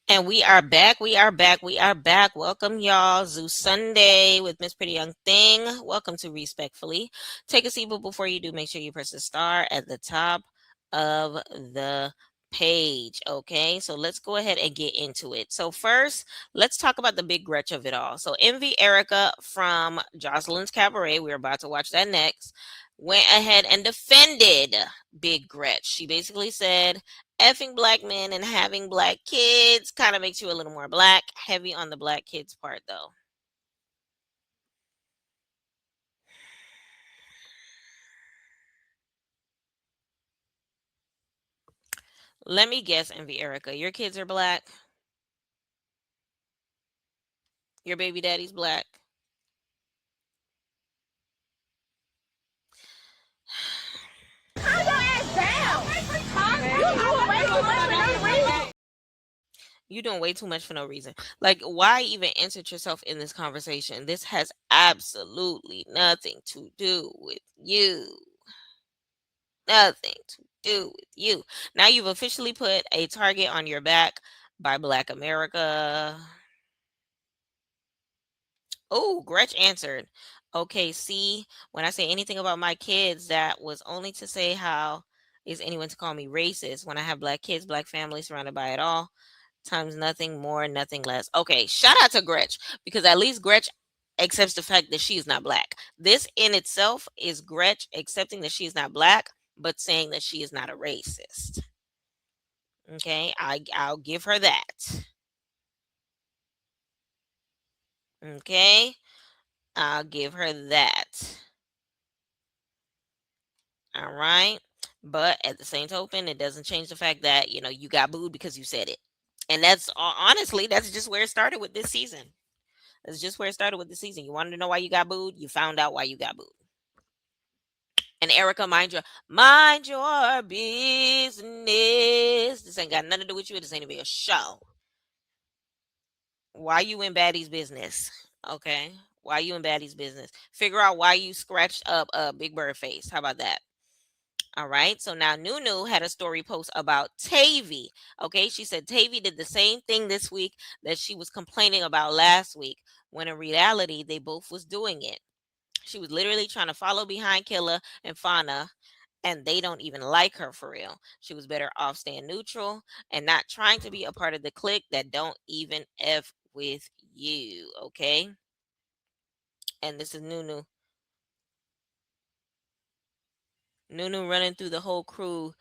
And we are back. We are back. We are back. Welcome, y'all. Zoo Sunday with Miss Pretty Young Thing. Welcome to Respectfully. Take a seat, but before you do, make sure you press the star at the top of the page. Okay, so let's go ahead and get into it. So, first, let's talk about the big Gretch of it all. So, Envy Erica from Jocelyn's Cabaret, we're about to watch that next, went ahead and defended Big Gretch. She basically said, effing black men and having black kids kind of makes you a little more black. Heavy on the black kids part, though. Let me guess, Envy Erica. Your kids are black. Your baby daddy's black. You're doing way too much for no reason. Like, why even insert yourself in this conversation? This has absolutely nothing to do with you. Nothing to do with you. Now you've officially put a target on your back by Black America. Oh, Gretch answered. Okay, see, when I say anything about my kids, that was only to say how is anyone to call me racist when I have black kids, black families surrounded by it all, times nothing more, nothing less. Okay, shout out to Gretch because at least Gretch accepts the fact that she is not black. This in itself is Gretch accepting that she is not black, but saying that she is not a racist. Okay, I'll give her that. Okay, I'll give her that. All right. But at the same token, it doesn't change the fact that, you got booed because you said it. And that's honestly, that's just where it started with this season. That's just where it started with the season. You wanted to know why you got booed? You found out why you got booed. And Erica, mind your business. This ain't got nothing to do with you. This ain't even a show. Why you in Baddie's business? Okay. Why you in Baddie's business? Figure out why you scratched up a Big Bird face. How about that? All right. So now Nunu had a story post about Tavy. Okay. She said Tavy did the same thing this week that she was complaining about last week, when in reality, they both was doing it. She was literally trying to follow behind Killa and Fauna, and they don't even like her for real. She was better off staying neutral and not trying to be a part of the clique that don't even F with you. Okay. And this is Nunu. Nunu running through the whole crew.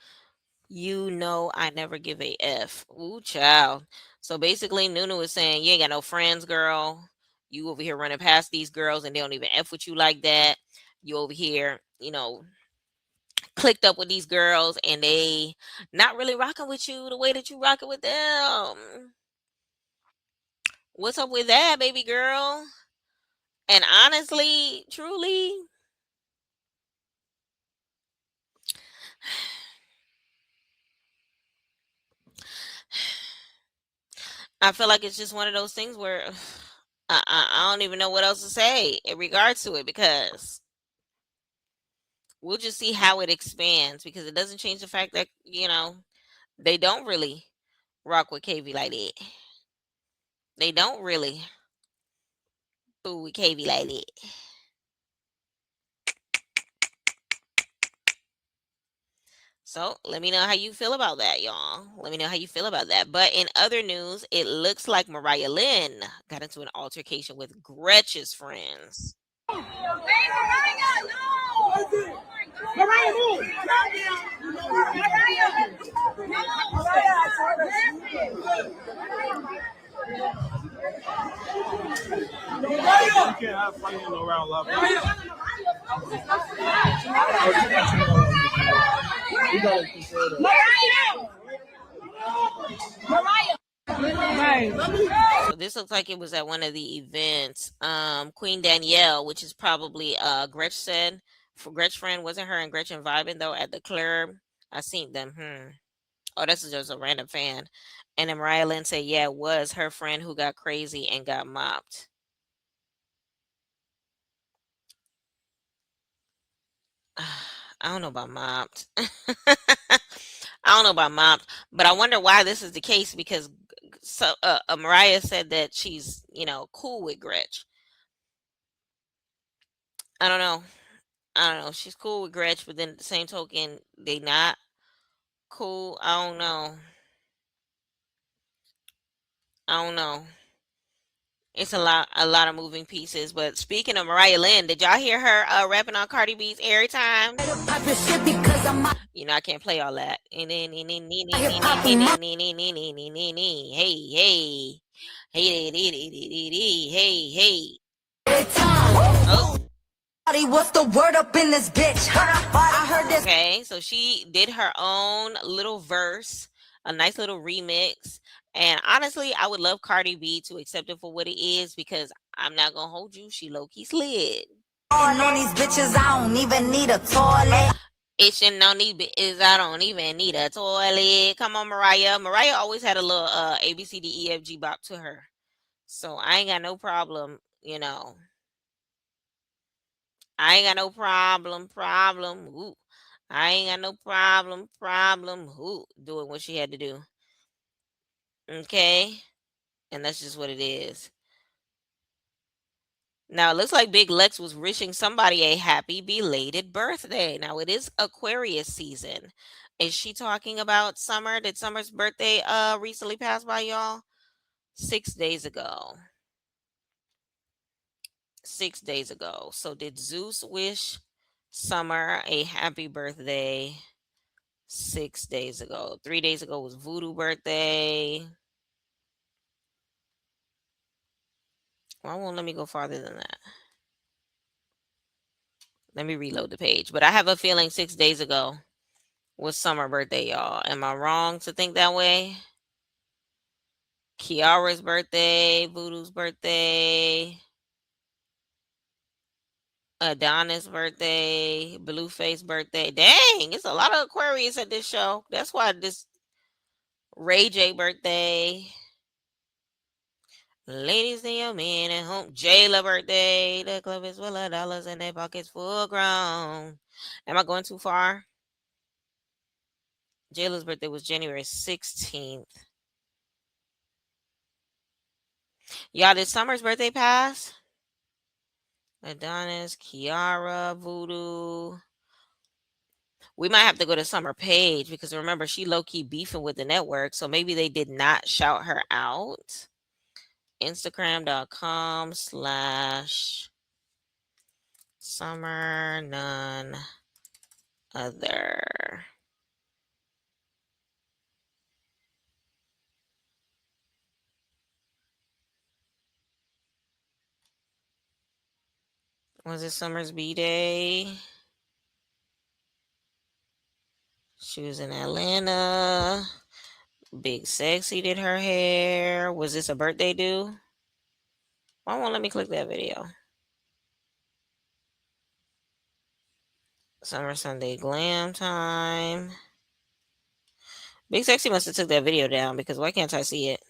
You know I never give a F. Ooh, child. So basically, Nunu is saying, you ain't got no friends, girl. You over here running past these girls and they don't even F with you like that. You over here, clicked up with these girls and they not really rocking with you the way that you rocking with them. What's up with that, baby girl? And honestly, truly, I feel like it's just one of those things where I don't even know what else to say in regards to it, because we'll just see how it expands, because it doesn't change the fact that, they don't really rock with KV like that. They don't really fool with KV like that. So let me know how you feel about that, y'all. Let me know how you feel about that. But in other news, it looks like Mariah Lynn got into an altercation with Gretch's friends. Hey, Mariah, no! Mariah, move! Mariah! You can't have fun around love. Right. So this looks like it was at one of the events. Queen Danielle, which is probably Gretch said, for Gretch friend, wasn't her and Gretchen vibing though at the club? I seen them. Oh, this is just a random fan. And then Mariah Lynn said, yeah, it was her friend who got crazy and got mopped. I don't know about mopped. I don't know about mopped, but I wonder why this is the case, because so Mariah said that she's, cool with Gretch. I don't know. I don't know. She's cool with Gretch, but then at the same token, they not cool. I don't know. I don't know. It's a lot of moving pieces. But speaking of Mariah Lynn, did y'all hear her rapping on Cardi B's "Every Time"? I can't play all that. Hey, hey, hey, hey. Oh, What's the word up in this bitch? I heard this. okay. So she did her own little verse, a nice little remix. And honestly, I would love Cardi B to accept it for what it is because I'm not gonna hold you. She low key slid. On these bitches, I don't even need a toilet. Itching no need is I don't even need a toilet. Come on, Mariah. Mariah always had a little ABCDEFG bop to her. So I ain't got no problem, I ain't got no problem. Ooh. I ain't got no problem. Ooh, doing what she had to do. Okay? And that's just what it is. Now it looks like Big Lex was wishing somebody a happy belated birthday. Now it is Aquarius season. Is she talking about Summer? Did Summer's birthday recently pass by, y'all? 6 days ago. 6 days ago. So did Zeus wish Summer a happy birthday 6 days ago? 3 days ago was Voodoo birthday. Why won't let me go farther than that? Let me reload the page. But I have a feeling 6 days ago was Summer birthday, y'all. Am I wrong to think that way? Kiara's birthday, Voodoo's birthday, Adonis' birthday, Blueface birthday. Dang, it's a lot of Aquarius at this show. That's why this Ray J birthday. Ladies and your men at home. Jayla birthday. The club is full of dollars and their pockets full grown. Am I going too far? Jayla's birthday was January 16th. Y'all, did Summer's birthday pass? Adonis, Kiara, Voodoo. We might have to go to Summer page because remember, she low key beefing with the network. So maybe they did not shout her out. Instagram.com/Summer None Other. Was it Summer's B-Day? She was in Atlanta. Big Sexy did her hair. Was this a birthday due? Why won't let me click that video? Summer Sunday Glam Time. Big Sexy must have took that video down because why can't I see it?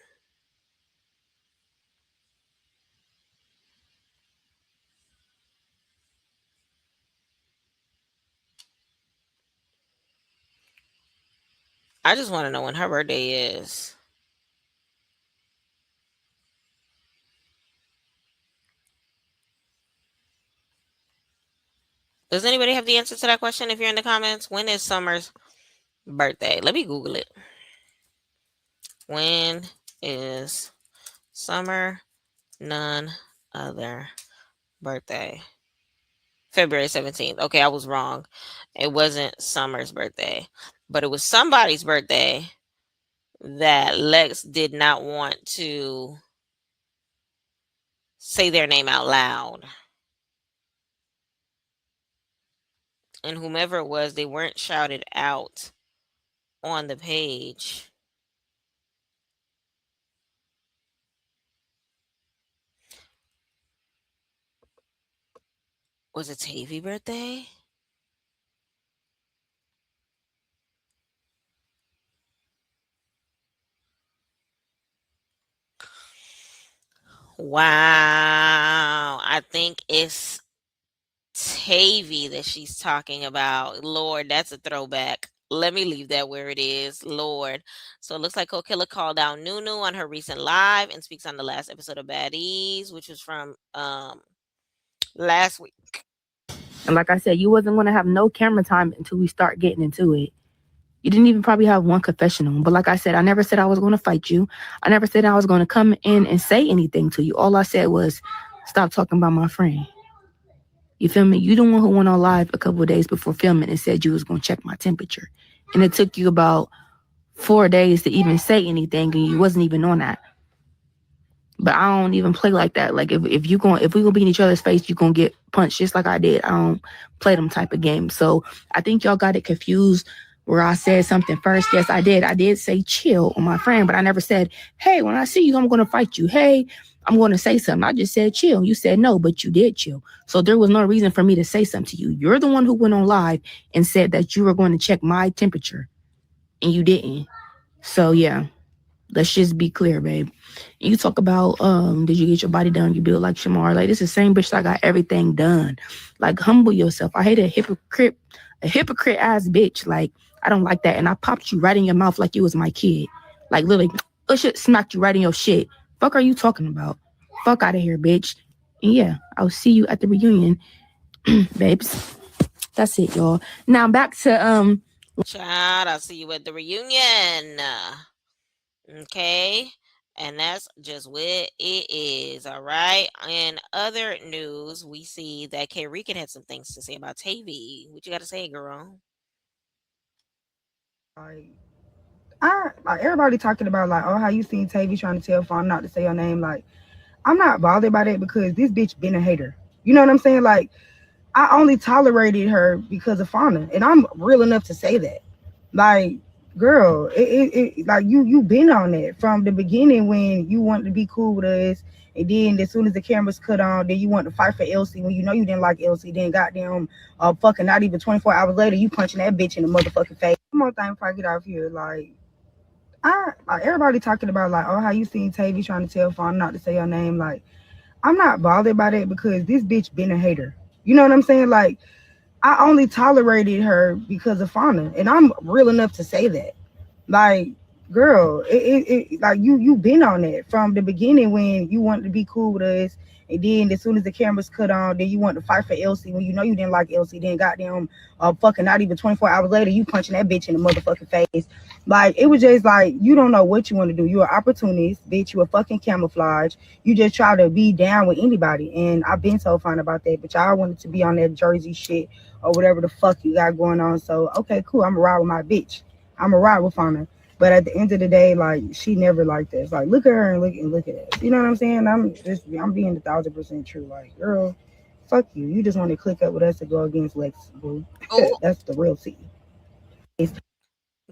I just want to know when her birthday is. Does anybody have the answer to that question? If you're in the comments, when is Summer's birthday? Let me Google it. When is Summer None Other birthday? February 17th. Okay, I was wrong. It wasn't Summer's birthday, but it was somebody's birthday that Lex did not want to say their name out loud. And whomever it was, they weren't shouted out on the page. Was it Tavy birthday? Wow. I think it's Tavy that she's talking about. Lord, that's a throwback. Let me leave that where it is, Lord. So it looks like Killa called out Nunu on her recent live and speaks on the last episode of Baddies, which was from last week. And like I said, you wasn't gonna have no camera time until we start getting into it. You didn't even probably have one confessional. But like I said, I never said I was gonna fight you. I never said I was gonna come in and say anything to you. All I said was stop talking about my friend. You feel me? You the one who went on live a couple of days before filming and said you was gonna check my temperature. And it took you about 4 days to even say anything and you wasn't even on that. But I don't even play like that. Like if we gonna be in each other's face, you gonna get punched just like I did. I don't play them type of games. So I think y'all got it confused where I said something first. Yes, I did. I did say chill on my friend, but I never said, hey, when I see you, I'm gonna fight you. Hey, I'm gonna say something. I just said chill. You said no, but you did chill. So there was no reason for me to say something to you. You're the one who went on live and said that you were going to check my temperature and you didn't. So yeah. Let's just be clear, babe. You talk about did you get your body done? You build like Shamar. Like this is the same bitch that got everything done. Like humble yourself. I hate a hypocrite ass bitch. Like I don't like that. And I popped you right in your mouth like you was my kid. Like literally, shit smacked you right in your shit. Fuck are you talking about? Fuck out of here, bitch. And yeah, I'll see you at the reunion, babes. That's it, y'all. Now back to Child, I'll see you at the reunion. Okay. And that's just what it is. All right. In other news, we see that K Rican had some things to say about TV. What you got to say, girl? Like, I like everybody talking about like, oh, how you seen Tavy trying to tell Fawn not to say your name. Like, I'm not bothered by that because this bitch been a hater. You know what I'm saying? Like, I only tolerated her because of Fauna, and I'm real enough to say that. Like, girl, like you been on that from the beginning when you wanted to be cool with us, and then as soon as the cameras cut on, then you want to fight for Elsie when you know you didn't like Elsie. Then goddamn, fucking not even 24 hours later, you punching that bitch in the motherfucking face. One more thing before I get off here, like. I like everybody talking about like, oh, how you seen Tavy trying to tell Fawn not to say your name. Like, I'm not bothered by that because this bitch been a hater. You know what I'm saying? Like, I only tolerated her because of Fauna, and I'm real enough to say that. Like, girl, like you been on that from the beginning when you wanted to be cool with us, and then as soon as the cameras cut on, then you want to fight for Elsie when you know you didn't like Elsie. Then goddamn, fucking not even 24 hours later, you punching that bitch in the motherfucking face. Like it was just like you don't know what you want to do. You're an opportunist, bitch. You a fucking camouflage. You just try to be down with anybody, and I've been so fine about that. But y'all wanted to be on that Jersey shit or whatever the fuck you got going on. So okay, cool. I'm gonna ride with my bitch. I'm a ride with Fauna. But at the end of the day, like she never liked this. Like look at her and look at us. You know what I'm saying? I'm being 1,000% true. Like, girl, fuck you. You just want to click up with us to go against Lex, boo. Oh, That's the real tea.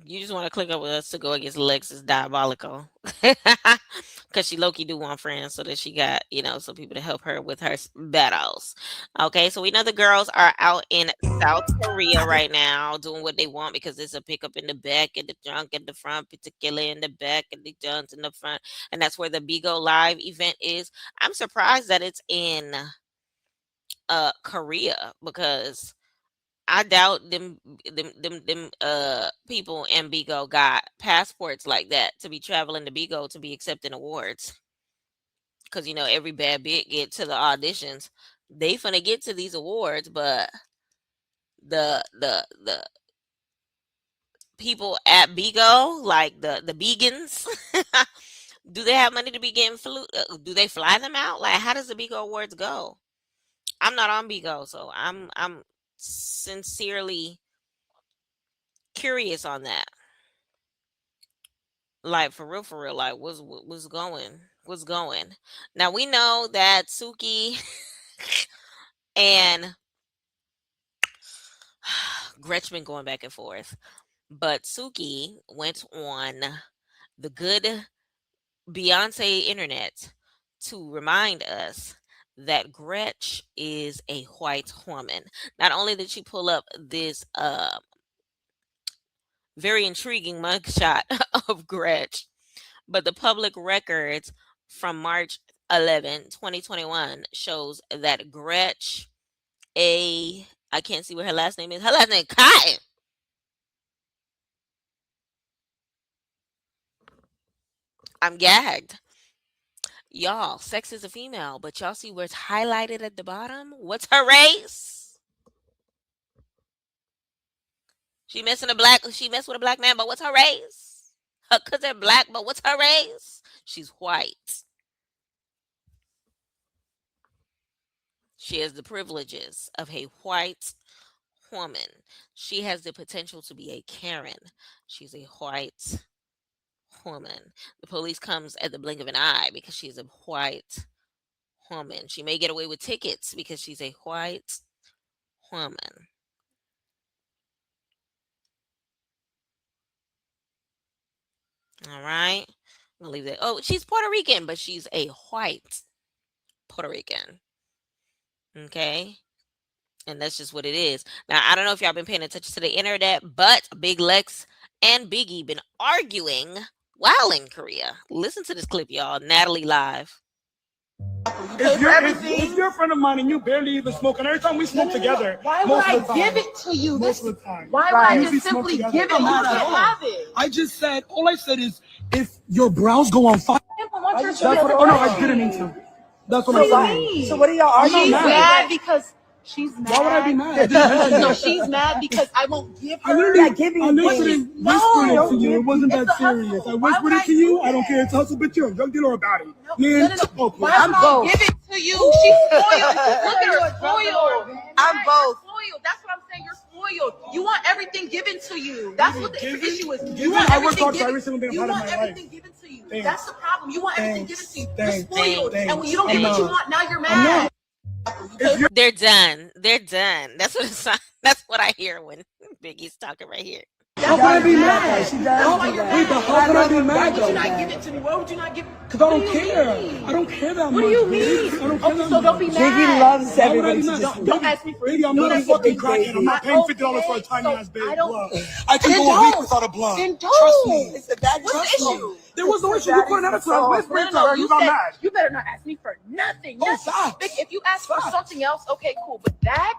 you just want to click up with us to go against Lex is diabolical. Because she Loki do want friends so that she got, some people to help her with her battles. Okay, so we know the girls are out in South Korea right now doing what they want because there's a pickup in the back and the junk in the front, particularly in the back and the junks in the front. And that's where the Bigo Live event is. I'm surprised that it's in Korea because I doubt them people in Bigo got passports like that to be traveling to Bigo to be accepting awards. Cause every bad bit get to the auditions. They finna get to these awards, but the people at Bigo, like the Begans, do they have money to be getting do they fly them out? Like how does the Bigo awards go? I'm not on Bigo, so I'm sincerely curious on that. Like for real, like what's going. Now we know that Suki and Gretch been going back and forth, but Suki went on the good Beyonce internet to remind us that Gretch is a white woman. Not only did she pull up this very intriguing mugshot of Gretch, but the public records from March 11, 2021 shows that Gretch, I can't see what her last name is. Her last name Cotton. I'm gagged. Y'all, sex is a female, but y'all see where it's highlighted at the bottom? What's her race? She messed with a black man, but what's her race? Cause they're black, but what's her race? She's white. She has the privileges of a white woman. She has the potential to be a Karen. She's a white woman. The police comes at the blink of an eye because she's a white woman. She may get away with tickets because she's a white woman. All right. I'm gonna leave that. Oh, she's Puerto Rican, but she's a white Puerto Rican. Okay. And that's just what it is. Now, I don't know if y'all been paying attention to the internet, but Big Lex and Biggie been arguing while in Korea. Listen to this clip, y'all. Natalie live. If you're a friend of mine and you barely even smoke, and every time we smoke together, why would I give it to you? Most of the time. Why would I just simply give it? You can't have it. I just said, all I said is, if your brows go on fire. That's Oh no, I didn't mean to. That's what I'm saying. So what are y'all arguing? She's mad because she's mad. Why would I be mad? No, she's mad because I won't give I her. literally giving I you literally whispered it to you. It wasn't It's that a hustle. serious. I Why whispered would it to I you. do I don't that? care. It's a hustle, but you're a drug dealer or a baddie. No. Both. Why I'm would I both. give it to you? She's spoiled. Look at her, spoiled. I'm both. Spoiled. That's what I'm saying. You're spoiled. You want everything given to you. That's what the issue is. You Given? want I work everything hard for given. every single thing You part of want my life. everything given to you. Thanks. That's the problem. You want everything given to you. You're spoiled. Thanks. And when you don't get what you want, now you're mad. They're done. They're done. That's what it's. That's what I hear when Biggie's talking right here. How can I be mad? She does. Wait, but how can I be Why mad would you not though? give it to me? Why would you not give it? Because I don't care. I don't care that much. What do you babe. mean? I don't care Okay, that so don't be much. mad. Biggie loves Why would I everybody. be mad? Don't ask me for Baby, I'm don't not a ask me fucking for crackhead. I'm not paying $50 for a okay, tiny so ass big I don't- blunt. I can Then go a week don't. without a blunt. Then Trust don't. me. It's a bad What's the issue? There was no issue. You couldn't have I whispered to her. You got said mad. you better not ask me for nothing. Oh, Nothing. facts. If you ask for something else, okay, cool. But that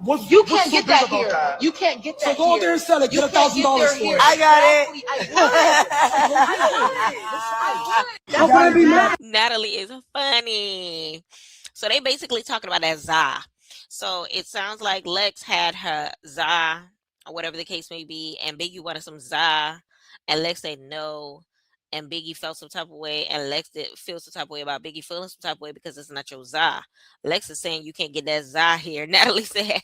What's you what's can't so get big that about here. that? You can't get that So go out there and sell it. You Get can't get $1,000 there for here. it. I got it. Exactly. I would. How can I be mad? Natalie is funny. So they basically talking about that za. So it sounds like Lex had her za or whatever the case may be, and Biggie wanted some za, and Lex said no, and Biggie felt some type of way, and Lex did feel some type of way about Biggie feeling some type of way because it's not your za. Lex is saying you can't get that za here. Natalie said,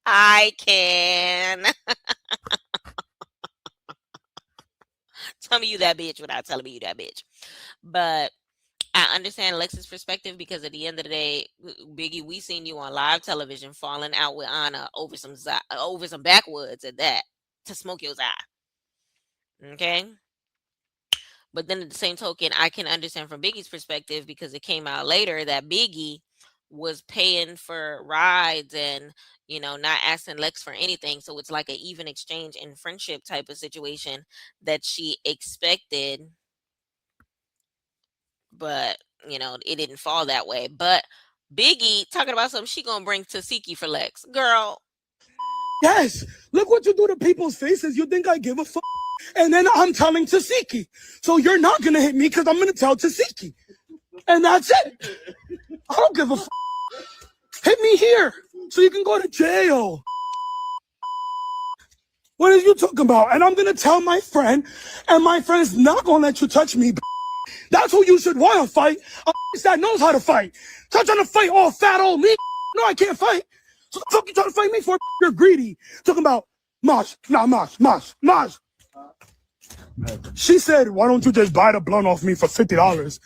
I can. Tell me you that bitch without telling me you that bitch. But I understand Lex's perspective because at the end of the day, Biggie, we seen you on live television falling out with Anna over over some backwoods at that to smoke your eye. Okay. But then at the same token, I can understand from Biggie's perspective because it came out later that Biggie was paying for rides and not asking Lex for anything. So it's like an even exchange in friendship type of situation that she expected, but it didn't fall that way. But Biggie talking about something she gonna bring to Siki for Lex. Girl, Yes. Look what you do to people's faces. You think I give a fuck? And then I'm telling Tasiki. So you're not going to hit me because I'm going to tell Tasiki. And that's it. I don't give a fuck. Hit me here so you can go to jail. What are you talking about? And I'm going to tell my friend, and my friend's not going to let you touch me. That's who you should want to fight. A that knows how to fight. Stop trying to fight all fat old me. No, I can't fight. So the fuck you trying to fight me for? You're greedy. Talking about Mosh. Nah, Mosh. She said, why don't you just buy the blunt off me for $50?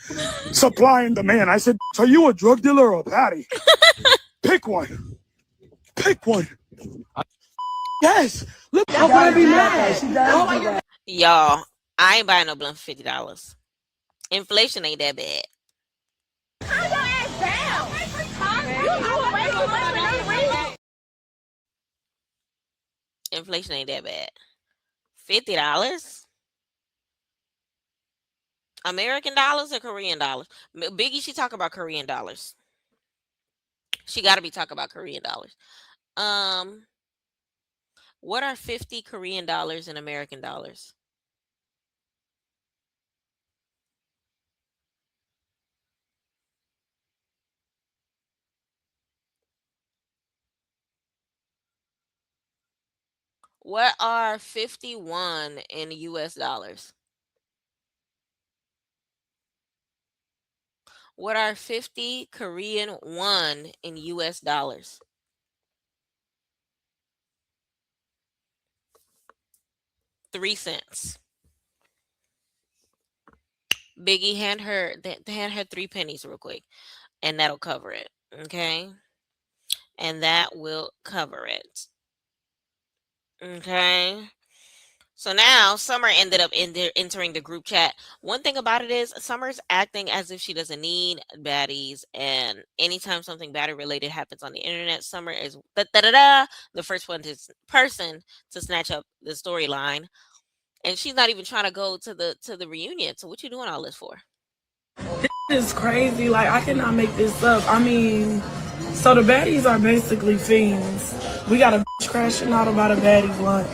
Supply and demand. I said, are you a drug dealer or a patty? Pick one. Yes. Look, how can I be mad? She does. y'all, I ain't buying no blunt for $50. Inflation ain't that bad. Inflation ain't that bad. $50? American dollars or Korean dollars? Biggie, she talk about Korean dollars. She got to be talking about Korean dollars. Um, what are 50 Korean dollars in American dollars? What are 51 in US dollars? What are 50 Korean won in US dollars? 3 cents. Biggie, hand her 3 pennies real quick, and that'll cover it. Okay, and that will cover it. Okay. So now Summer ended up entering the group chat. One thing about it is Summer's acting as if she doesn't need baddies, and anytime something baddie related happens on the internet, Summer is the first person to snatch up the storyline, and she's not even trying to go to the reunion. So what you doing all this for? This is crazy. Like, I cannot make this up. I mean, so the baddies are basically fiends. We got a bitch crashing out about a baddie blunt.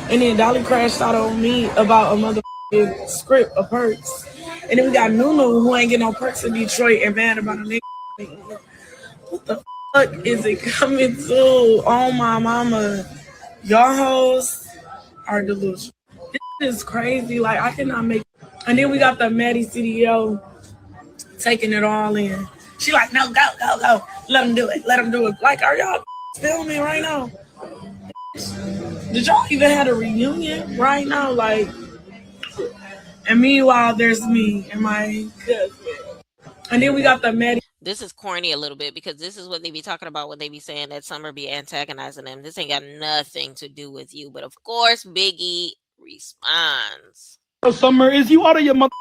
And then Dolly crashed out on me about a motherfucking script of perks. And then we got Nunu who ain't getting no perks in Detroit and mad about a nigga. What the fuck is it coming to? Oh my mama. Y'all hoes are delusional. This is crazy. Like, I cannot make. And then we got the Maddie CDO taking it all in. She like, no, go, go, go. Let him do it. Let him do it. Like, are y'all filming right now? Did y'all even have a reunion right now? Like, and meanwhile, there's me and my cousin. And then we got the Maddie. This is corny a little bit because this is what they be talking about when they be saying that Summer be antagonizing them. This ain't got nothing to do with you. But of course, Biggie responds. Summer, is you out of your mind?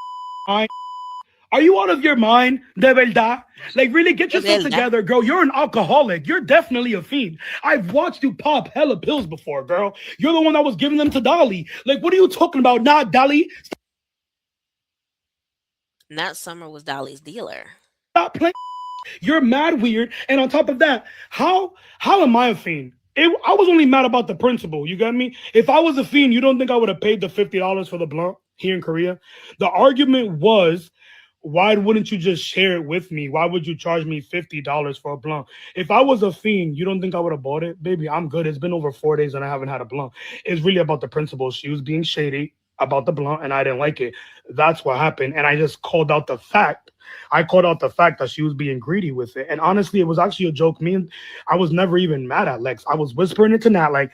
Are you out of your mind, de verdad? Like, really, get yourself together, girl. You're an alcoholic. You're definitely a fiend. I've watched you pop hella pills before, girl. You're the one that was giving them to Dolly. Like, what are you talking about? Not Dolly. Not Summer was Dolly's dealer. Stop playing. You're mad weird. And on top of that, how am I a fiend? I was only mad about the principle. You got me? If I was a fiend, you don't think I would have paid the $50 for the blunt here in Korea? The argument was, why wouldn't you just share it with me? Why would you charge me $50 for a blunt? If I was a fiend, you don't think I would have bought it? Baby, I'm good. It's been over 4 days and I haven't had a blunt. It's really about the principle. She was being shady about the blunt and I didn't like it. That's what happened. And I just called out the fact. I called out the fact that she was being greedy with it. And honestly, it was actually a joke. I was never even mad at Lex. I was whispering it to Nat like,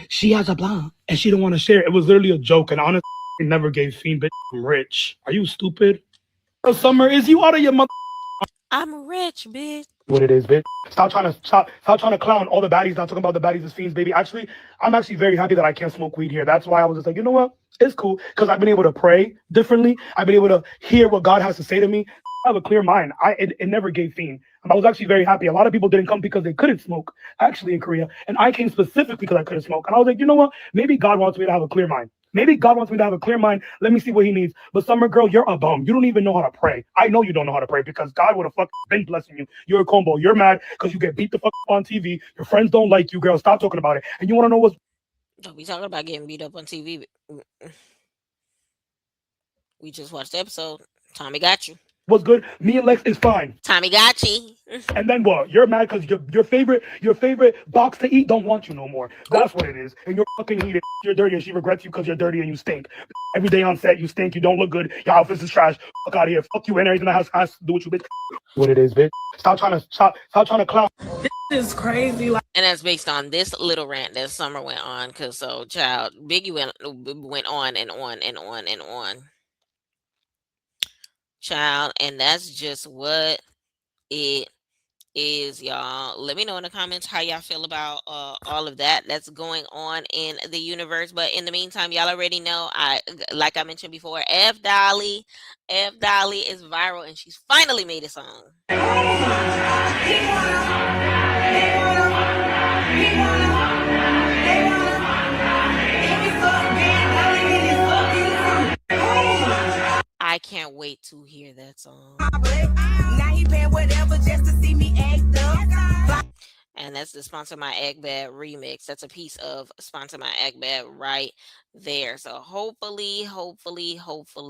she has a blunt and she don't want to share. It was literally a joke. And honestly, I never gave Fiend bitch I'm rich. Are you stupid? Summer, is you out of your mother? I'm rich, bitch. What it is, bitch. Stop trying to clown all the baddies. Not talking about the baddies as fiends, baby. Actually, I'm actually very happy that I can't smoke weed here. That's why I was just like, you know what? It's cool because I've been able to pray differently. I've been able to hear what God has to say to me. I have a clear mind. It never gave fiend. I was actually very happy. A lot of people didn't come because they couldn't smoke, actually, in Korea. And I came specifically because I couldn't smoke. And I was like, you know what? Maybe God wants me to have a clear mind. Maybe God wants me to have a clear mind. Let me see what he needs. But Summer Girl, you're a bum. You don't even know how to pray. I know you don't know how to pray because God would have fucking been blessing you. You're a combo. You're mad because you get beat the fuck up on TV. Your friends don't like you, girl. Stop talking about it. And you want to know what's... Don't be talking about getting beat up on TV. We just watched the episode. Tommy got you. What's good? Me and Lex is fine. Tommy got you. And then what? You're mad because your favorite box to eat don't want you no more. That's what it is. And you're fucking eating. You're dirty and she regrets you because you're dirty and you stink. Every day on set, you stink. You don't look good. Your outfit is trash. Fuck out of here. Fuck you and everything that has to do with you, bitch. What it is, bitch. Stop trying to clown. This is crazy. Like, and that's based on this little rant that Summer went on. Cause so child, Biggie went on and on and on and on. Child, and that's just what it is, y'all. Let me know in the comments how y'all feel about all of that that's going on in the universe. But in the meantime, y'all already know, like I mentioned before, F Dolly is viral and she's finally made a song. I can't wait to hear that song. Now he paying whatever just to see me act up. And that's the Sponsor My Egg Bed remix. That's a piece of Sponsor My Egg Bed right there. So hopefully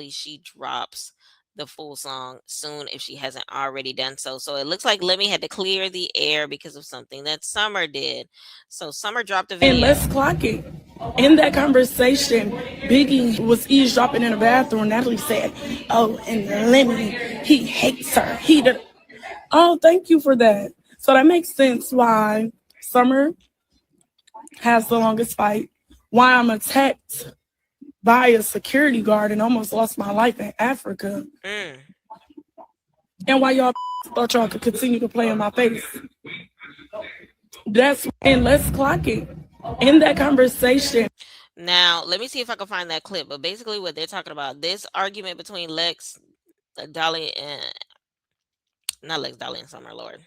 she drops the full song soon if she hasn't already done so. So it looks like Lemmy had to clear the air because of something that Summer did. So Summer dropped a video. And let's clock it. In that conversation, Biggie was eavesdropping in the bathroom. Natalie said, "Oh, and Lemmy, he hates her. He did." Oh, thank you for that. So that makes sense why Summer has the longest fight, why I'm attacked by a security guard and almost lost my life in Africa, and why y'all thought y'all could continue to play in my face. And let's clock it. In that conversation. Now, let me see if I can find that clip. But basically what they're talking about, this argument between Lex, Dolly, and not Lex, Dolly, and Summer, Lord.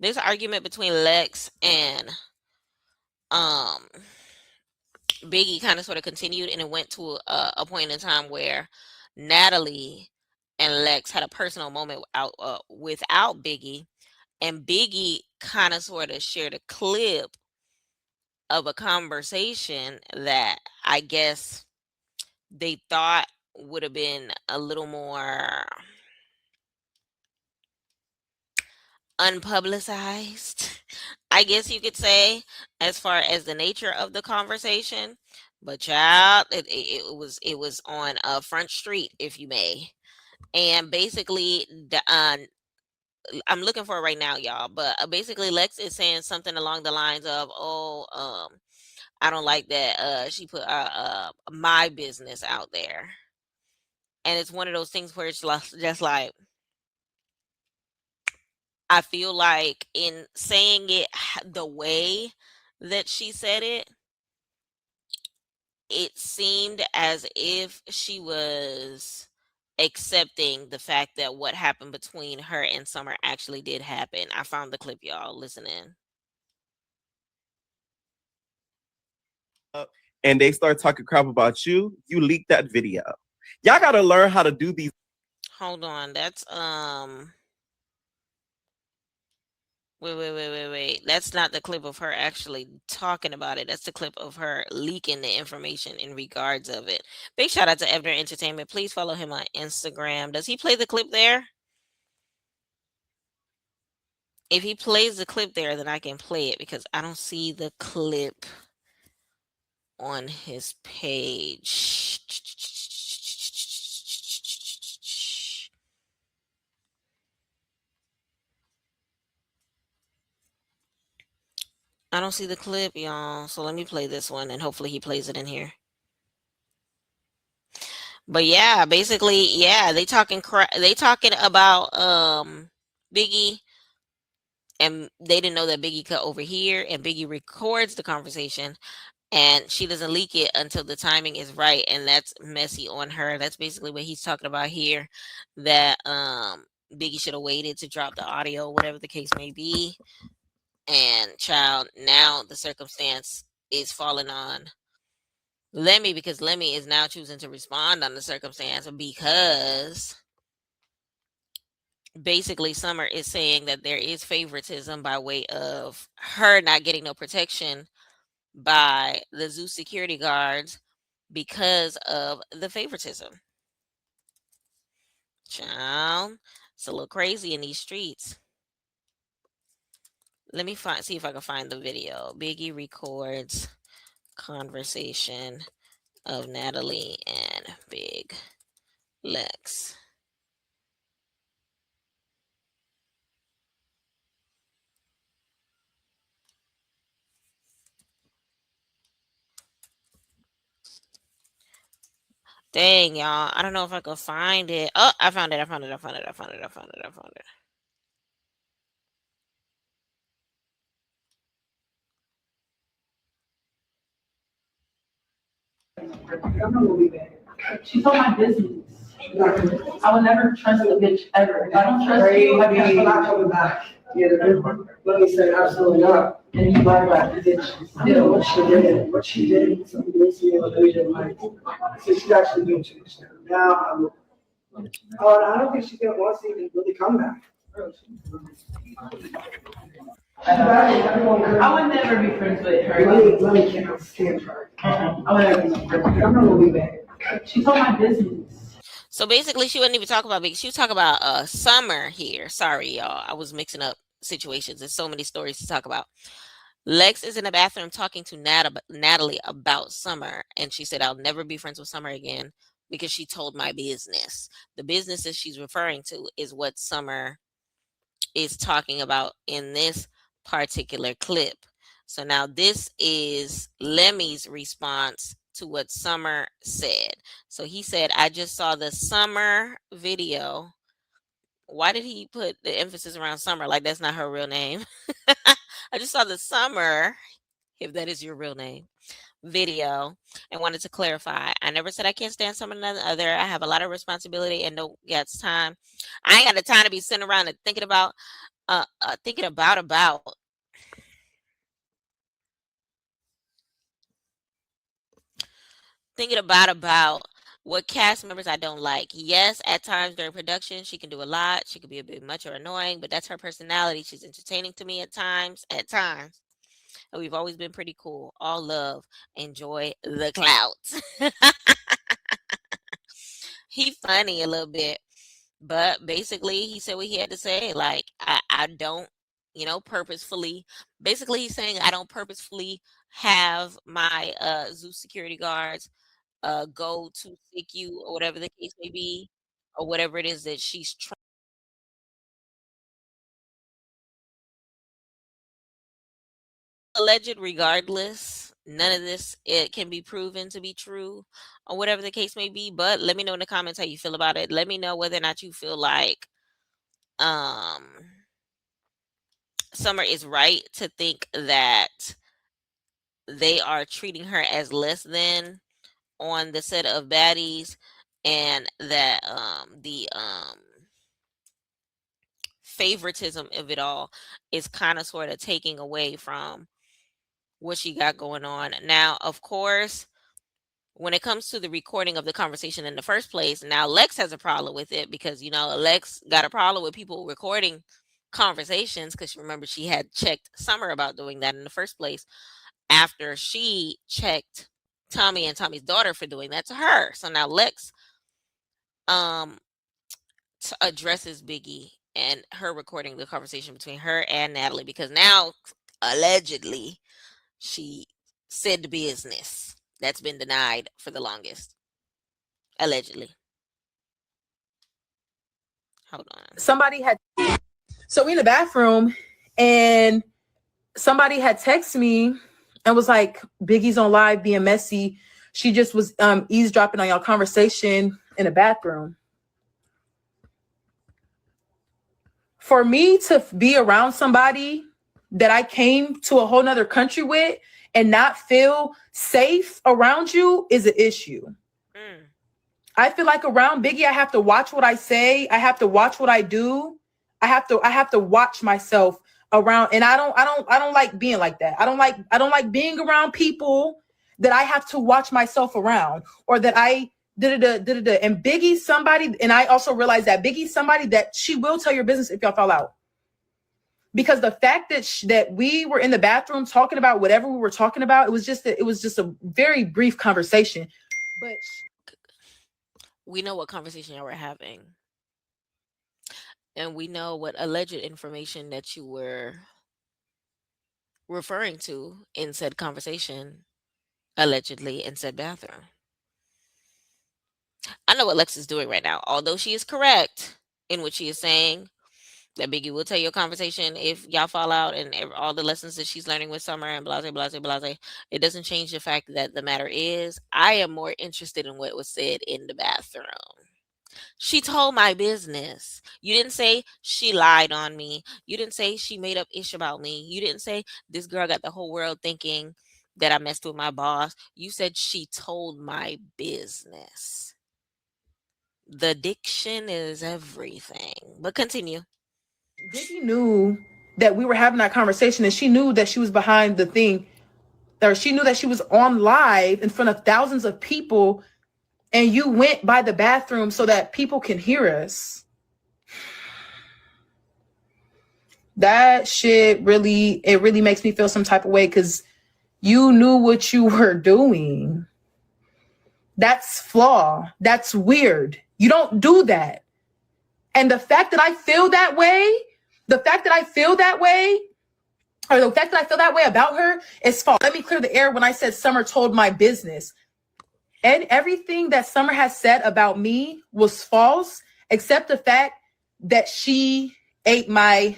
This argument between Lex and Biggie kind of sort of continued, and it went to a point in time where Natalie and Lex had a personal moment without Biggie, and Biggie kind of sort of shared a clip of a conversation that I guess they thought would have been a little more unpublicized, I guess you could say, as far as the nature of the conversation. But child, it was on Front Street, if you may. And basically, I'm looking for it right now, y'all. But basically, Lex is saying something along the lines of, I don't like that she put my business out there. And it's one of those things where it's just like, I feel like in saying it the way that she said it, it seemed as if she was accepting the fact that what happened between her and Summer actually did happen. I found the clip, y'all. Listen in. And they start talking crap about you, you leaked that video. Y'all gotta learn how to do these. Hold on. That's Wait. That's not the clip of her actually talking about it. That's the clip of her leaking the information in regards of it. Big shout out to Ebner Entertainment. Please follow him on Instagram. Does he play the clip there? If he plays the clip there, then I can play it because I don't see the clip on his page. I don't see the clip, y'all. So let me play this one and hopefully he plays it in here. But yeah, basically, yeah, they talking about Biggie, and they didn't know that Biggie could overhear, and Biggie records the conversation, and she doesn't leak it until the timing is right, and that's messy on her. That's basically what he's talking about here, that Biggie should have waited to drop the audio, whatever the case may be. And child, now the circumstance is falling on Lemmy because Lemmy is now choosing to respond on the circumstance because basically Summer is saying that there is favoritism by way of her not getting no protection by the zoo security guards because of the favoritism. Child, it's a little crazy in these streets. Let me see if I can find the video. Biggie records conversation of Natalie and Big Lex. Dang, y'all. I don't know if I can find it. Oh, I found it. She told my business. I would never trust a bitch ever. If I don't trust you, I guess we're not coming back. Yeah, let me say absolutely not. And you lied about the bitch. Still, what she did, something makes me illusion. Like, so she's actually doing change now. I don't think she's gonna want to even really come back. I would never be friends with her. Let me can't try. I would never be friends with her. I'm not gonna be back. She told my business. So basically, she wouldn't even talk about Biggie. She was talking about Summer here. Sorry, y'all. I was mixing up situations. There's so many stories to talk about. Lex is in the bathroom talking to Natalie about Summer, and she said, "I'll never be friends with Summer again because she told my business." The businesses she's referring to is what Summer is talking about in this particular clip. So now this is Lemmy's response to what Summer said. So he said, "I just saw the Summer video." Why did he put the emphasis around Summer? Like that's not her real name. "I just saw the Summer, if that is your real name, video and wanted to clarify. I never said I can't stand someone another. I have a lot of responsibility and don't get time. I ain't got the time to be sitting around and thinking about thinking about thinking about what cast members I don't like. Yes, at times during production, she can do a lot. She can be a bit much or annoying, but that's her personality. She's entertaining to me at times. At times. And we've always been pretty cool. All love. Enjoy the clouds." He funny a little bit, but basically he said what he had to say. Like I don't, purposefully. Basically, he's saying I don't purposefully have my zoo security guards go to sick you or whatever the case may be, or whatever it is that she's alleged. Regardless, none of this it can be proven to be true or whatever the case may be. But let me know in the comments how you feel about it. Let me know whether or not you feel like um Summer is right to think that they are treating her as less than on the set of Baddies, and that the favoritism of it all is kind of sort of taking away from what she got going on. Now, of course, when it comes to the recording of the conversation in the first place, now Lex has a problem with it because, Lex got a problem with people recording conversations because remember she had checked Summer about doing that in the first place after she checked Tommy and Tommy's daughter for doing that to her. So now Lex um addresses Biggie and her recording the conversation between her and Natalie because now allegedly she said the business that's been denied for the longest. Allegedly. Hold on. Somebody had, so we in the bathroom and somebody had texted me and was like, Biggie's on live being messy. She just was eavesdropping on y'all conversation in the bathroom. For me to be around somebody that I came to a whole nother country with and not feel safe around you is an issue. I feel like around Biggie, I have to watch what I say. I have to watch what I do. I have to watch myself around. And I don't like being like that. I don't like being around people that I have to watch myself around or that I da-da-da. And Biggie's somebody, and I also realized that Biggie's somebody that she will tell your business if y'all fall out. Because the fact that we were in the bathroom talking about whatever we were talking about, it was just a very brief conversation. But we know what conversation y'all were having. And we know what alleged information that you were referring to in said conversation, allegedly in said bathroom. I know what Lex is doing right now. Although she is correct in what she is saying, that Biggie will tell you a conversation if y'all fall out and all the lessons that she's learning with Summer and blase, blase, blase. It doesn't change the fact that the matter is, I am more interested in what was said in the bathroom. She told my business. You didn't say she lied on me. You didn't say she made up ish about me. You didn't say this girl got the whole world thinking that I messed with my boss. You said she told my business. The diction is everything. But continue. Biggie knew that we were having that conversation and she knew that she was behind the thing, or she knew that she was on live in front of thousands of people and you went by the bathroom so that people can hear us. That shit really makes me feel some type of way because you knew what you were doing. That's flaw. That's weird. You don't do that. And the fact that I feel that way, the fact that I feel that way, or the fact that I feel that way about her is false. Let me clear the air when I said Summer told my business. And everything that Summer has said about me was false, except the fact that she ate my...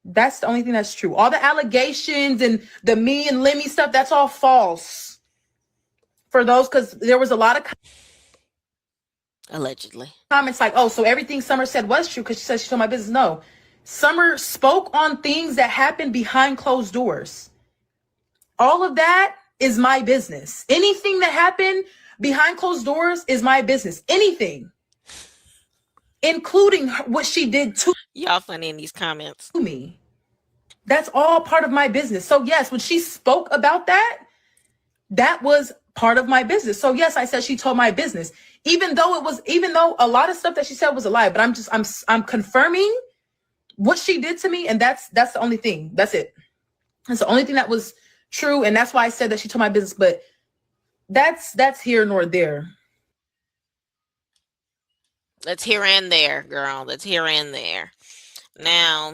That's the only thing that's true. All the allegations and the me and Lemmy stuff, that's all false. For those, because there was a lot of Allegedly. comments like, oh, so everything Summer said was true because she said she told my business. No. Summer spoke on things that happened behind closed doors. All of that is my business. Anything that happened behind closed doors is my business. Anything. Including what she did to Y'all funny in these comments. me. That's all part of my business. So yes, when she spoke about that, that was part of my business. So yes, I said she told my business, even though a lot of stuff that she said was a lie, but I'm confirming what she did to me. And that's the only thing. That's it. That's the only thing that was true. And that's why I said that she told my business, but that's here nor there. That's here and there, girl. That's here and there. Now,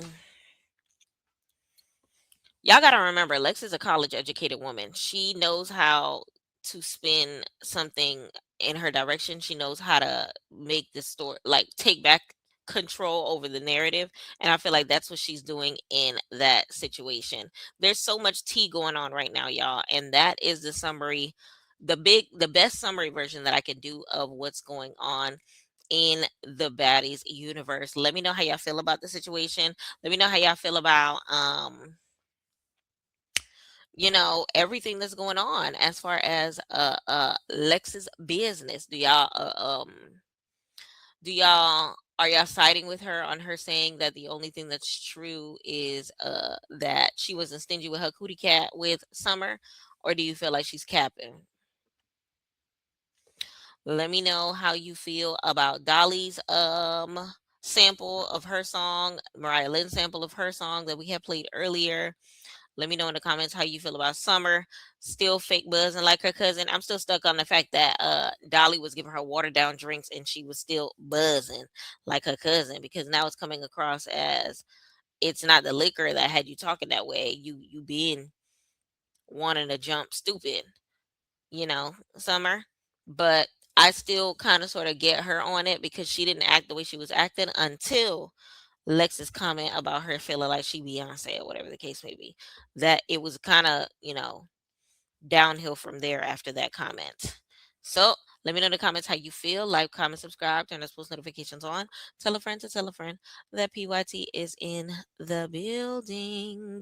y'all got to remember, Lex is a college educated woman. She knows how to spin something in her direction. She knows how to make the story, like, take back control over the narrative. And I feel like that's what she's doing in that situation. There's so much tea going on right now, y'all. And that is the summary, the best summary version that I can do of what's going on in the Baddies universe. Let me know how y'all feel about the situation. Let me know how y'all feel about everything that's going on as far as Lex's business. Are y'all siding with her on her saying that the only thing that's true is that she wasn't stingy with her cootie cat with Summer, or do you feel like she's capping? Let me know how you feel about Dolly's sample of her song, Mariah Lynn's sample of her song that we had played earlier. Let me know in the comments how you feel about Summer still fake buzzing like her cousin. I'm still stuck on the fact that Dolly was giving her watered down drinks and she was still buzzing like her cousin, because now it's coming across as it's not the liquor that had you talking that way. You being wanting to jump stupid, Summer. But I still kind of sort of get her on it because she didn't act the way she was acting until Lex's comment about her feeling like she Beyonce or whatever the case may be. That it was kind of, downhill from there after that comment. So let me know in the comments how you feel. Like, comment, subscribe, turn those post notifications on. Tell a friend to tell a friend that PYT is in the building.